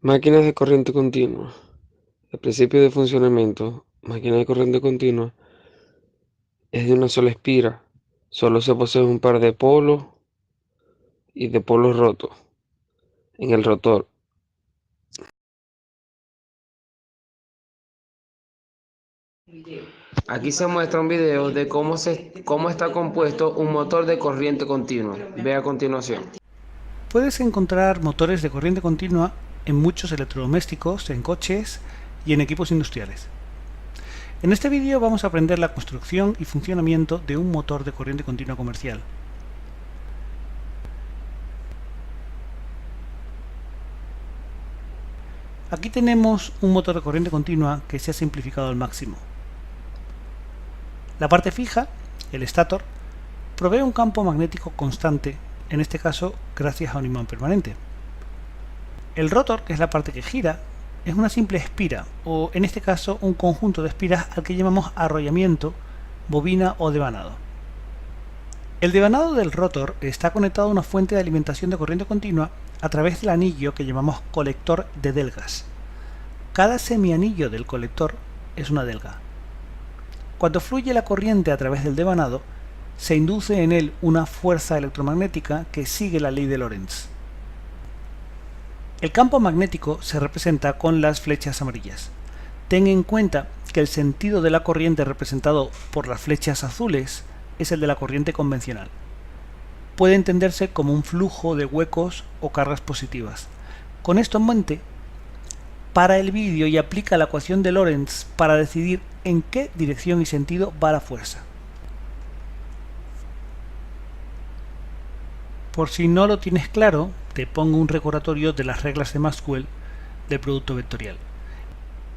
Máquinas de corriente continua. El principio de funcionamiento, máquina de corriente continua, es de una sola espira. Solo se posee un par de polos y de polos rotos en el rotor. Aquí se muestra un video de cómo está compuesto un motor de corriente continua. Ve a continuación. Puedes encontrar motores de corriente continua en muchos electrodomésticos, en coches y en equipos industriales. En este vídeo vamos a aprender la construcción y funcionamiento de un motor de corriente continua comercial. Aquí tenemos un motor de corriente continua que se ha simplificado al máximo. La parte fija, el estator, provee un campo magnético constante, en este caso gracias a un imán permanente. El rotor, que es la parte que gira, es una simple espira, o en este caso un conjunto de espiras al que llamamos arrollamiento, bobina o devanado. El devanado del rotor está conectado a una fuente de alimentación de corriente continua a través del anillo que llamamos colector de delgas. Cada semianillo del colector es una delga. Cuando fluye la corriente a través del devanado, se induce en él una fuerza electromagnética que sigue la ley de Lorentz. El campo magnético se representa con las flechas amarillas. Ten en cuenta que el sentido de la corriente representado por las flechas azules es el de la corriente convencional. Puede entenderse como un flujo de huecos o cargas positivas. Con esto en mente, para el vídeo y aplica la ecuación de Lorentz para decidir en qué dirección y sentido va la fuerza. Por si no lo tienes claro, te pongo un recordatorio de las reglas de Maxwell del producto vectorial.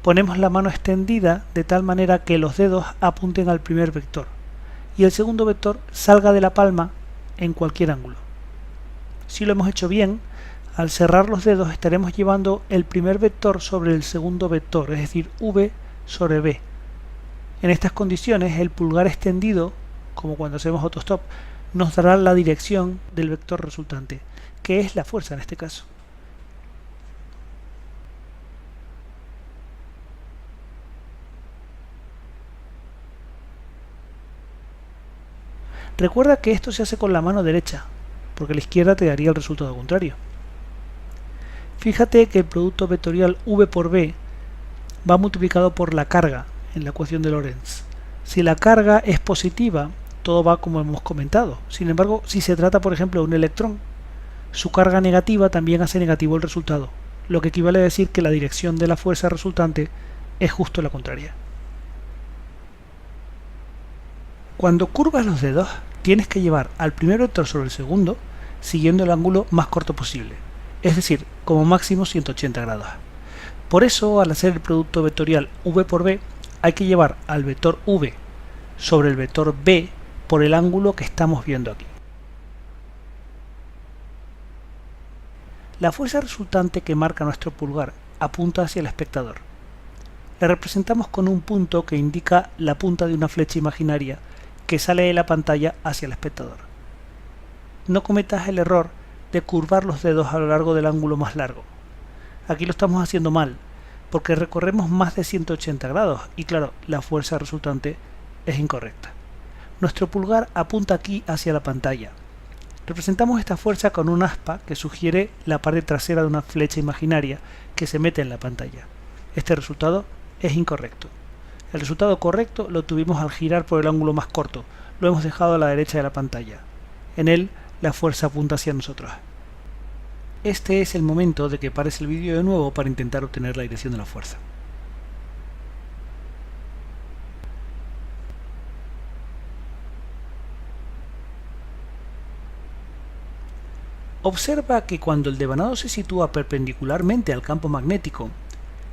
Ponemos la mano extendida de tal manera que los dedos apunten al primer vector y el segundo vector salga de la palma en cualquier ángulo. Si lo hemos hecho bien, al cerrar los dedos estaremos llevando el primer vector sobre el segundo vector, es decir, v sobre b. En estas condiciones, el pulgar extendido, como cuando hacemos autostop, nos dará la dirección del vector resultante, que es la fuerza en este caso. Recuerda que esto se hace con la mano derecha, porque la izquierda te daría el resultado contrario. Fíjate que el producto vectorial v por b va multiplicado por la carga en la ecuación de Lorentz. Si la carga es positiva, todo va como hemos comentado. Sin embargo, si se trata, por ejemplo, de un electrón, su carga negativa también hace negativo el resultado, lo que equivale a decir que la dirección de la fuerza resultante es justo la contraria. Cuando curvas los dedos, tienes que llevar al primer vector sobre el segundo, siguiendo el ángulo más corto posible, es decir, como máximo 180 grados. Por eso, al hacer el producto vectorial v por b, hay que llevar al vector v sobre el vector b por el ángulo que estamos viendo aquí. La fuerza resultante que marca nuestro pulgar apunta hacia el espectador. La representamos con un punto que indica la punta de una flecha imaginaria que sale de la pantalla hacia el espectador. No cometas el error de curvar los dedos a lo largo del ángulo más largo. Aquí lo estamos haciendo mal, porque recorremos más de 180 grados y claro, la fuerza resultante es incorrecta. Nuestro pulgar apunta aquí hacia la pantalla. Representamos esta fuerza con un aspa que sugiere la parte trasera de una flecha imaginaria que se mete en la pantalla. Este resultado es incorrecto. El resultado correcto lo tuvimos al girar por el ángulo más corto, lo hemos dejado a la derecha de la pantalla. En él, la fuerza apunta hacia nosotros. Este es el momento de que pares el vídeo de nuevo para intentar obtener la dirección de la fuerza. Observa que cuando el devanado se sitúa perpendicularmente al campo magnético,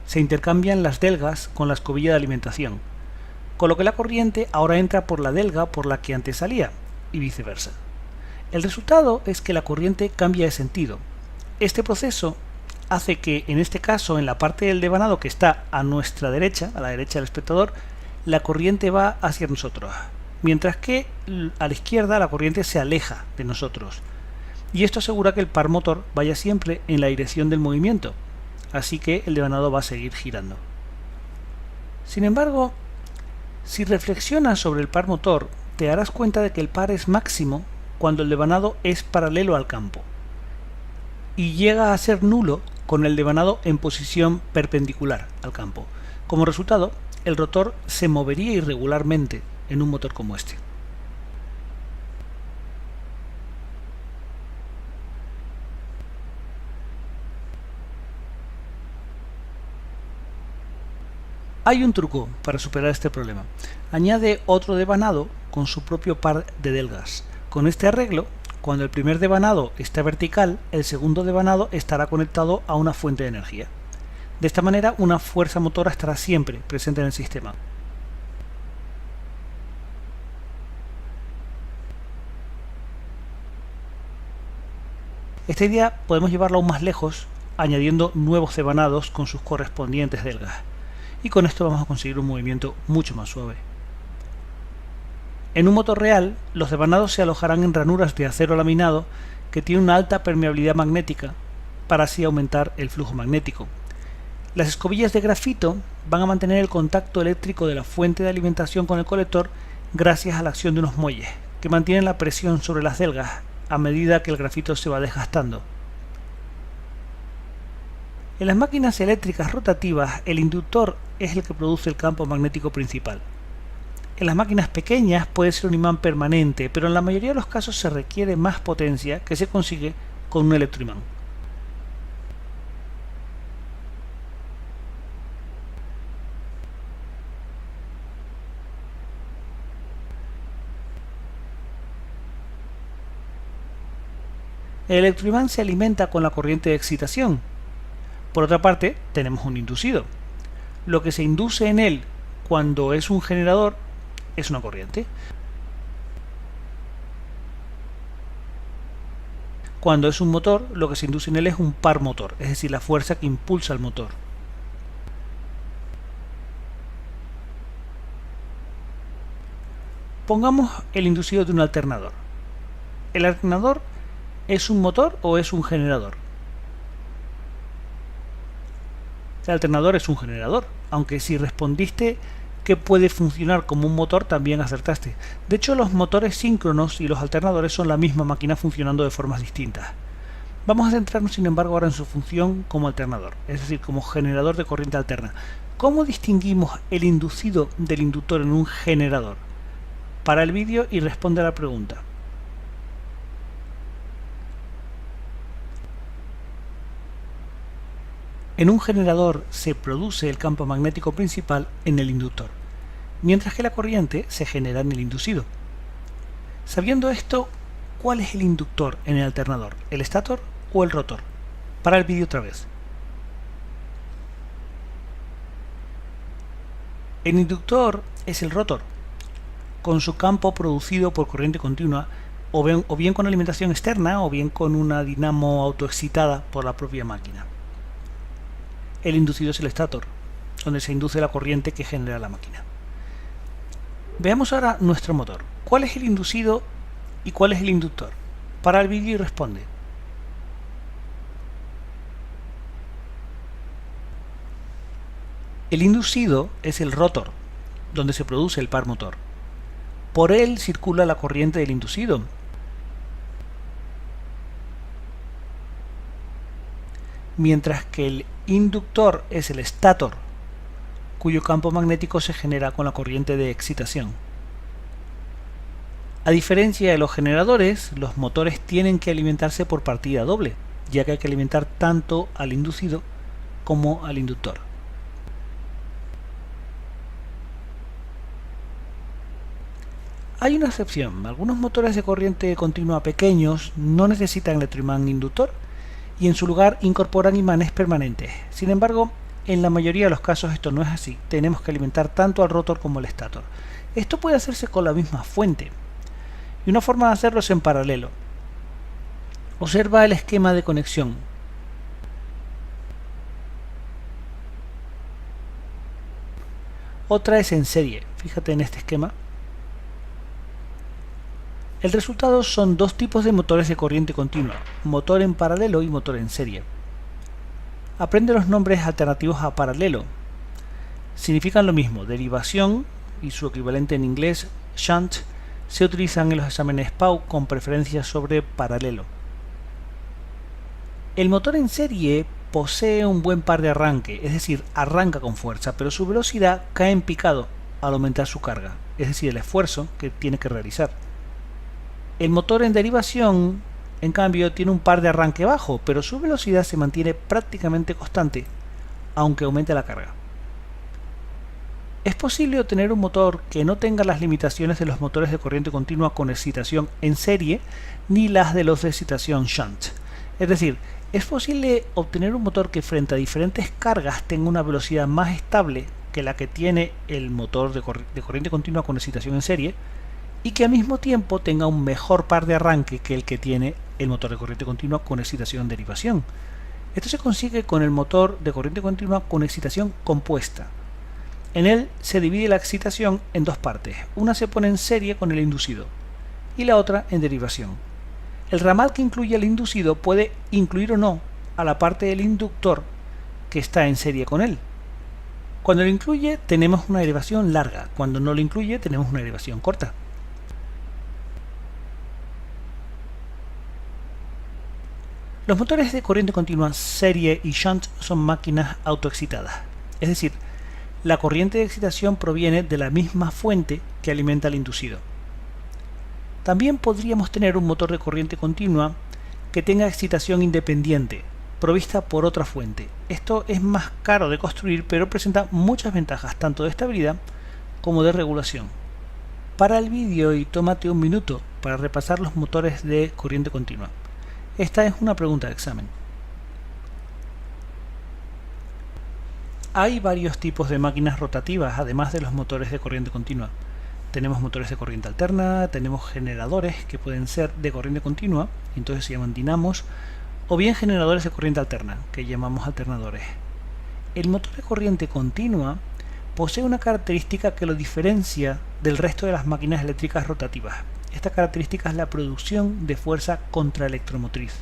se intercambian las delgas con la escobilla de alimentación, con lo que la corriente ahora entra por la delga por la que antes salía, y viceversa. El resultado es que la corriente cambia de sentido. Este proceso hace que, en este caso, en la parte del devanado que está a nuestra derecha, a la derecha del espectador, la corriente va hacia nosotros, mientras que a la izquierda la corriente se aleja de nosotros. Y esto asegura que el par motor vaya siempre en la dirección del movimiento. así que el devanado va a seguir girando. Sin embargo, si reflexionas sobre el par motor, te darás cuenta de que el par es máximo cuando el devanado es paralelo al campo y llega a ser nulo con el devanado en posición perpendicular al campo. Como resultado, el rotor se movería irregularmente en un motor como este. Hay un truco para superar este problema. Añade otro devanado con su propio par de delgas. Con este arreglo, cuando el primer devanado está vertical, el segundo devanado estará conectado a una fuente de energía. De esta manera, una fuerza motora estará siempre presente en el sistema. Esta idea podemos llevarla aún más lejos, añadiendo nuevos devanados con sus correspondientes delgas. Y con esto vamos a conseguir un movimiento mucho más suave. En un motor real, los devanados se alojarán en ranuras de acero laminado que tienen una alta permeabilidad magnética para así aumentar el flujo magnético. Las escobillas de grafito van a mantener el contacto eléctrico de la fuente de alimentación con el colector gracias a la acción de unos muelles que mantienen la presión sobre las delgas a medida que el grafito se va desgastando. En las máquinas eléctricas rotativas, el inductor es el que produce el campo magnético principal. En las máquinas pequeñas puede ser un imán permanente, pero en la mayoría de los casos se requiere más potencia que se consigue con un electroimán. El electroimán se alimenta con la corriente de excitación. Por otra parte, tenemos un inducido. Lo que se induce en él cuando es un generador es una corriente. Cuando es un motor, lo que se induce en él es un par motor, es decir, la fuerza que impulsa el motor. Pongamos el inducido de un alternador. ¿El alternador es un motor o es un generador? El alternador es un generador, aunque si respondiste que puede funcionar como un motor, también acertaste. De hecho, los motores síncronos y los alternadores son la misma máquina funcionando de formas distintas. Vamos a centrarnos, sin embargo, ahora en su función como alternador, es decir, como generador de corriente alterna. ¿Cómo distinguimos el inducido del inductor en un generador? Para el vídeo y responde a la pregunta. En un generador se produce el campo magnético principal en el inductor, mientras que la corriente se genera en el inducido. Sabiendo esto, ¿cuál es el inductor en el alternador? ¿El estator o el rotor? Para el vídeo otra vez. El inductor es el rotor, con su campo producido por corriente continua, o bien con alimentación externa, o bien con una dinamo autoexcitada por la propia máquina. El inducido es el estator, donde se induce la corriente que genera la máquina. Veamos ahora nuestro motor. ¿Cuál es el inducido y cuál es el inductor? Para el vídeo y responde. El inducido es el rotor, donde se produce el par motor. Por él circula la corriente del inducido. Mientras que el inductor es el estator, cuyo campo magnético se genera con la corriente de excitación. A diferencia de los generadores, los motores tienen que alimentarse por partida doble, ya que hay que alimentar tanto al inducido como al inductor. Hay una excepción. Algunos motores de corriente continua pequeños no necesitan electroimán inductor y en su lugar incorporan imanes permanentes. Sin embargo, en la mayoría de los casos esto no es así. Tenemos que alimentar tanto al rotor como al estator. Esto puede hacerse con la misma fuente. Y una forma de hacerlo es en paralelo. Observa el esquema de conexión. Otra es en serie. Fíjate en este esquema. El resultado son dos tipos de motores de corriente continua, motor en paralelo y motor en serie. Aprende los nombres alternativos a paralelo. Significan lo mismo, derivación y su equivalente en inglés, shunt, se utilizan en los exámenes PAU con preferencia sobre paralelo. El motor en serie posee un buen par de arranque, es decir, arranca con fuerza, pero su velocidad cae en picado al aumentar su carga, es decir, el esfuerzo que tiene que realizar. El motor en derivación, en cambio, tiene un par de arranque bajo, pero su velocidad se mantiene prácticamente constante, aunque aumente la carga. Es posible obtener un motor que no tenga las limitaciones de los motores de corriente continua con excitación en serie, ni las de los de excitación shunt. Es decir, es posible obtener un motor que frente a diferentes cargas tenga una velocidad más estable que la que tiene el motor de corriente continua con excitación en serie, y que al mismo tiempo tenga un mejor par de arranque que el que tiene el motor de corriente continua con excitación en derivación. Esto se consigue con el motor de corriente continua con excitación compuesta. En él se divide la excitación en dos partes, una se pone en serie con el inducido y la otra en derivación. El ramal que incluye el inducido puede incluir o no a la parte del inductor que está en serie con él. Cuando lo incluye tenemos una derivación larga, cuando no lo incluye tenemos una derivación corta. Los motores de corriente continua serie y shunt son máquinas autoexcitadas, es decir, la corriente de excitación proviene de la misma fuente que alimenta el inducido. También podríamos tener un motor de corriente continua que tenga excitación independiente, provista por otra fuente. Esto es más caro de construir, pero presenta muchas ventajas, tanto de estabilidad como de regulación. Para el vídeo y tómate un minuto para repasar los motores de corriente continua. Esta es una pregunta de examen. Hay varios tipos de máquinas rotativas, además de los motores de corriente continua. Tenemos motores de corriente alterna, tenemos generadores que pueden ser de corriente continua, entonces se llaman dinamos, o bien generadores de corriente alterna, que llamamos alternadores. El motor de corriente continua posee una característica que lo diferencia del resto de las máquinas eléctricas rotativas. Esta característica es la producción de fuerza contraelectromotriz.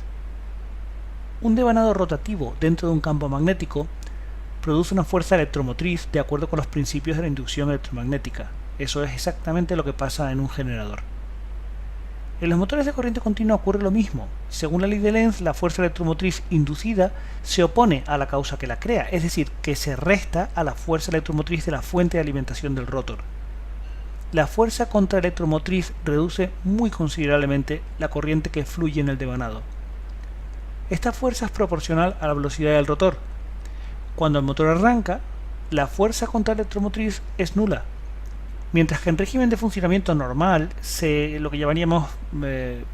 Un devanado rotativo dentro de un campo magnético produce una fuerza electromotriz de acuerdo con los principios de la inducción electromagnética. Eso es exactamente lo que pasa en un generador. En los motores de corriente continua ocurre lo mismo. Según la ley de Lenz, la fuerza electromotriz inducida se opone a la causa que la crea, es decir, que se resta a la fuerza electromotriz de la fuente de alimentación del rotor. La fuerza contraelectromotriz reduce muy considerablemente la corriente que fluye en el devanado. Esta fuerza es proporcional a la velocidad del rotor. Cuando el motor arranca, la fuerza contraelectromotriz es nula, mientras que en régimen de funcionamiento normal, lo que llamaríamos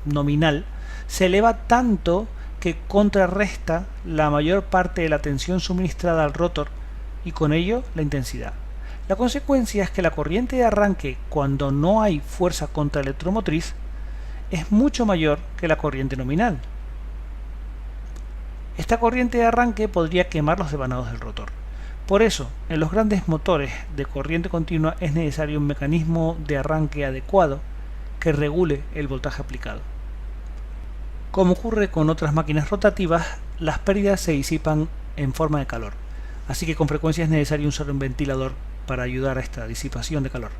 nominal, se eleva tanto que contrarresta la mayor parte de la tensión suministrada al rotor y con ello la intensidad. La consecuencia es que la corriente de arranque, cuando no hay fuerza contraelectromotriz, es mucho mayor que la corriente nominal. Esta corriente de arranque podría quemar los devanados del rotor. Por eso, en los grandes motores de corriente continua es necesario un mecanismo de arranque adecuado que regule el voltaje aplicado. Como ocurre con otras máquinas rotativas, las pérdidas se disipan en forma de calor, así que con frecuencia es necesario usar un ventilador para ayudar a esta disipación de calor.